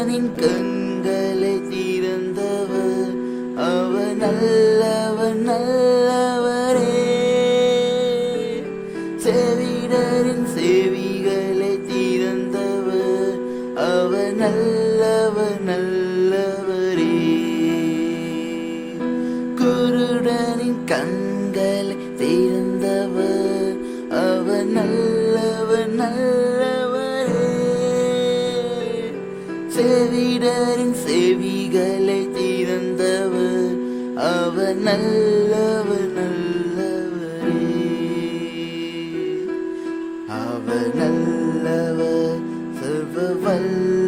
குருடனின் கண்களை திறந்தவர், அவர் நல்லவர் நல்லவரே. செவிடரின் செவிகளை திறந்தவர், அவர் நல்லவர் நல்லவரே. குருடனின் கண்களை திறந்தவர், அவர் நல்லவர் நல்லவரே. செவிடரின் செவிகளை திறந்தவர், அவர் நல்லவர் நல்லவரே. அவர் நல்லவர், சர்வ வல்லவர்.